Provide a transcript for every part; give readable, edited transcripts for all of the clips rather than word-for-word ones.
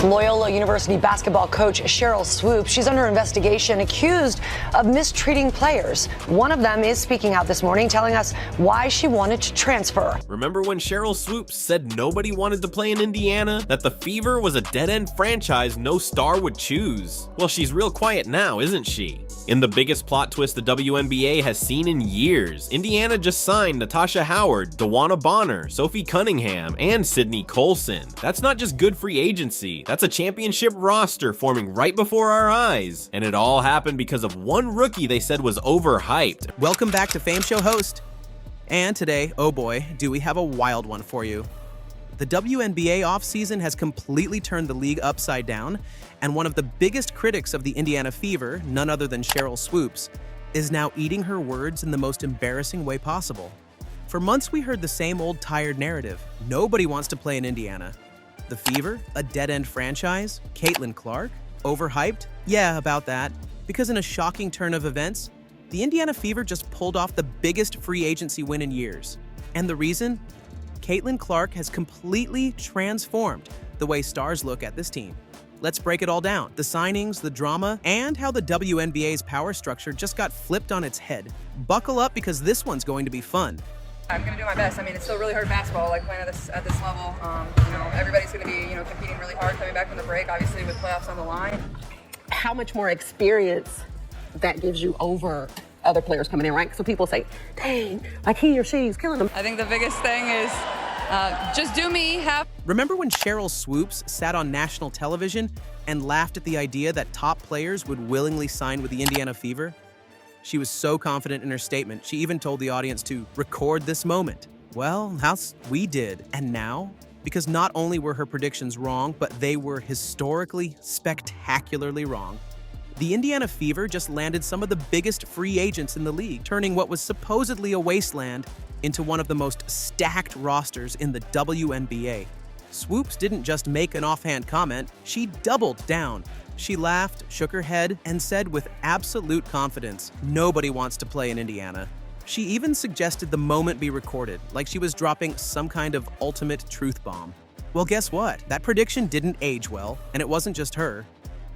Loyola University basketball coach Sheryl Swoopes, she's under investigation, accused of mistreating players. One of them is speaking out this morning, telling us why she wanted to transfer. Remember when Sheryl Swoopes said nobody wanted to play in Indiana? That the Fever was a dead-end franchise no star would choose? Well, she's real quiet now, isn't she? In the biggest plot twist the WNBA has seen in years, Indiana just signed Natasha Howard, DeWanna Bonner, Sophie Cunningham, and Sydney Colson. That's not just good free agency, that's a championship roster forming right before our eyes. And it all happened because of one rookie they said was overhyped. Welcome back to Fameshow host. And today, oh boy, do we have a wild one for you. The WNBA offseason has completely turned the league upside down, and one of the biggest critics of the Indiana Fever, none other than Sheryl Swoopes, is now eating her words in the most embarrassing way possible. For months we heard the same old tired narrative. Nobody wants to play in Indiana. The Fever, a dead-end franchise? Caitlin Clark? Overhyped? Yeah, about that. Because in a shocking turn of events, the Indiana Fever just pulled off the biggest free agency win in years. And the reason? Caitlin Clark has completely transformed the way stars look at this team. Let's break it all down. The signings, the drama, and how the WNBA's power structure just got flipped on its head. Buckle up because this one's going to be fun. I'm going to do my best. I mean, it's still really hard basketball, like playing at this level. Everybody's going to be, competing really hard coming back from the break, obviously with playoffs on the line. How much more experience that gives you over other players coming in, right? So people say, dang, like he or she's killing them. I think the biggest thing is just do me. Remember when Sheryl Swoopes sat on national television and laughed at the idea that top players would willingly sign with the Indiana Fever? She was so confident in her statement, she even told the audience to record this moment. Well, we did. And now, because not only were her predictions wrong, but they were historically, spectacularly wrong, the Indiana Fever just landed some of the biggest free agents in the league, turning what was supposedly a wasteland into one of the most stacked rosters in the WNBA. Swoopes didn't just make an offhand comment, she doubled down. She laughed, shook her head, and said with absolute confidence, nobody wants to play in Indiana. She even suggested the moment be recorded, like she was dropping some kind of ultimate truth bomb. Well, guess what? That prediction didn't age well, and it wasn't just her.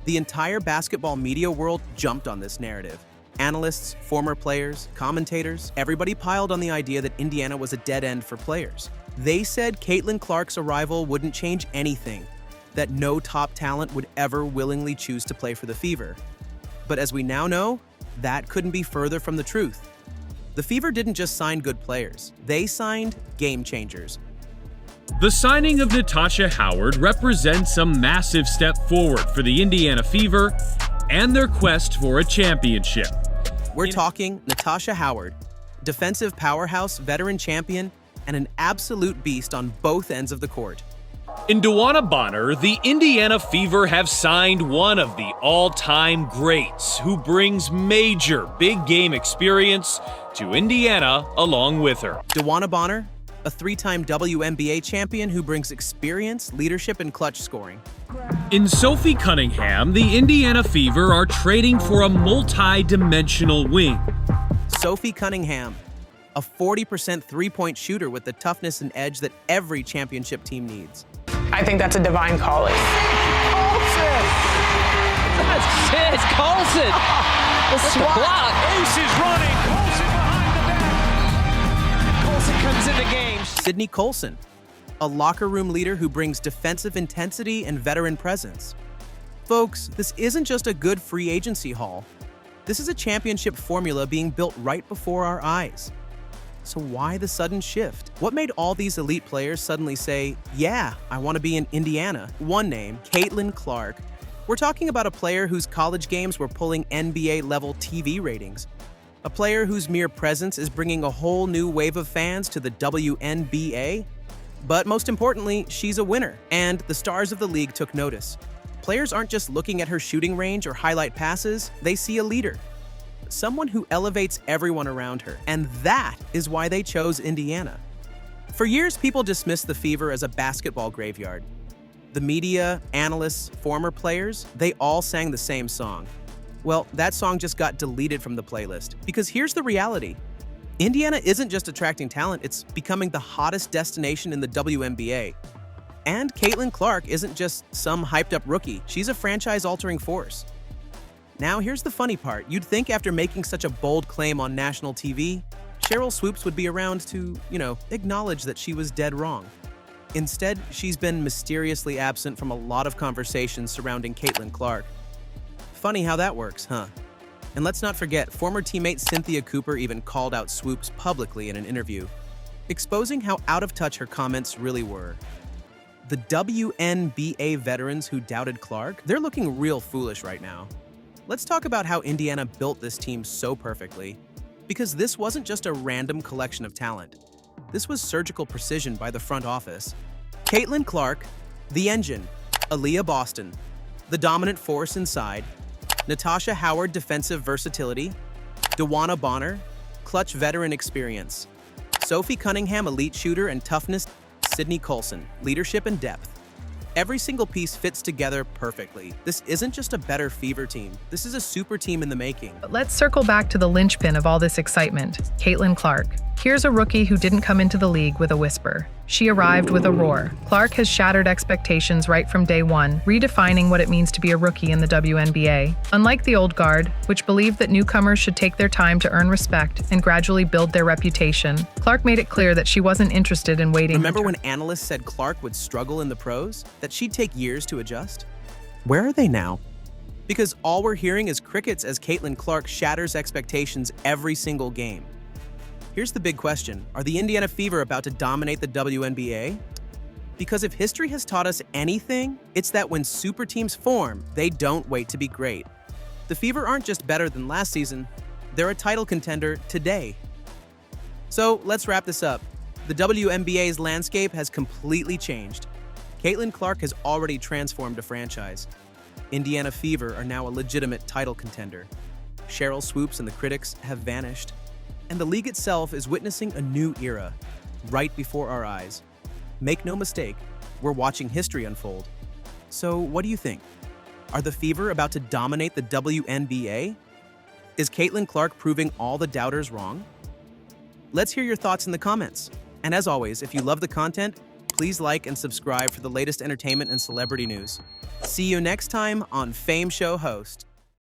The entire basketball media world jumped on this narrative. Analysts, former players, commentators, everybody piled on the idea that Indiana was a dead end for players. They said Caitlin Clark's arrival wouldn't change anything, that no top talent would ever willingly choose to play for the Fever. But as we now know, that couldn't be further from the truth. The Fever didn't just sign good players, they signed game changers. The signing of Natasha Howard represents a massive step forward for the Indiana Fever and their quest for a championship. We're talking Natasha Howard, defensive powerhouse, veteran champion, and an absolute beast on both ends of the court. In DeWanna Bonner, the Indiana Fever have signed one of the all-time greats who brings major big game experience to Indiana along with her. DeWanna Bonner, a three-time WNBA champion who brings experience, leadership, and clutch scoring. In Sophie Cunningham, the Indiana Fever are trading for a multi-dimensional wing. Sophie Cunningham, a 40% three-point shooter with the toughness and edge that every championship team needs. I think that's a divine calling. Colson! That's it, Colson! The swat! Ace is running, Colson behind the back. Colson comes in the game. Sydney Colson, a locker room leader who brings defensive intensity and veteran presence. Folks, this isn't just a good free agency haul. This is a championship formula being built right before our eyes. So why the sudden shift? What made all these elite players suddenly say, yeah, I want to be in Indiana? One name, Caitlin Clark. We're talking about a player whose college games were pulling NBA-level TV ratings. A player whose mere presence is bringing a whole new wave of fans to the WNBA. But most importantly, she's a winner, and the stars of the league took notice. Players aren't just looking at her shooting range or highlight passes, they see a leader. Someone who elevates everyone around her, and that is why they chose Indiana. For years, people dismissed the Fever as a basketball graveyard. The media, analysts, former players, they all sang the same song. Well, that song just got deleted from the playlist, because here's the reality. Indiana isn't just attracting talent, it's becoming the hottest destination in the WNBA. And Caitlin Clark isn't just some hyped-up rookie. She's a franchise-altering force. Now, here's the funny part. You'd think after making such a bold claim on national TV, Sheryl Swoopes would be around to, acknowledge that she was dead wrong. Instead, she's been mysteriously absent from a lot of conversations surrounding Caitlin Clark. Funny how that works, huh? And let's not forget, former teammate Cynthia Cooper even called out Swoopes publicly in an interview, exposing how out of touch her comments really were. The WNBA veterans who doubted Clark, they're looking real foolish right now. Let's talk about how Indiana built this team so perfectly, because this wasn't just a random collection of talent. This was surgical precision by the front office. Caitlin Clark, the engine; Aaliyah Boston, the dominant force inside; Natasha Howard, defensive versatility; DeWanna Bonner, clutch veteran experience; Sophie Cunningham, elite shooter and toughness; Sydney Colson, leadership and depth. Every single piece fits together perfectly. This isn't just a better Fever team. This is a super team in the making. But let's circle back to the linchpin of all this excitement, Caitlin Clark. Here's a rookie who didn't come into the league with a whisper. She arrived with a roar. Clark has shattered expectations right from day one, redefining what it means to be a rookie in the WNBA. Unlike the old guard, which believed that newcomers should take their time to earn respect and gradually build their reputation, Clark made it clear that she wasn't interested in waiting. Remember when analysts said Clark would struggle in the pros? That she'd take years to adjust? Where are they now? Because all we're hearing is crickets as Caitlin Clark shatters expectations every single game. Here's the big question. Are the Indiana Fever about to dominate the WNBA? Because if history has taught us anything, it's that when super teams form, they don't wait to be great. The Fever aren't just better than last season, they're a title contender today. So let's wrap this up. The WNBA's landscape has completely changed. Caitlin Clark has already transformed a franchise. Indiana Fever are now a legitimate title contender. Sheryl Swoopes and the critics have vanished. And the league itself is witnessing a new era, right before our eyes. Make no mistake, we're watching history unfold. So what do you think? Are the Fever about to dominate the WNBA? Is Caitlin Clark proving all the doubters wrong? Let's hear your thoughts in the comments. And as always, if you love the content, please like and subscribe for the latest entertainment and celebrity news. See you next time on Fameshow Host.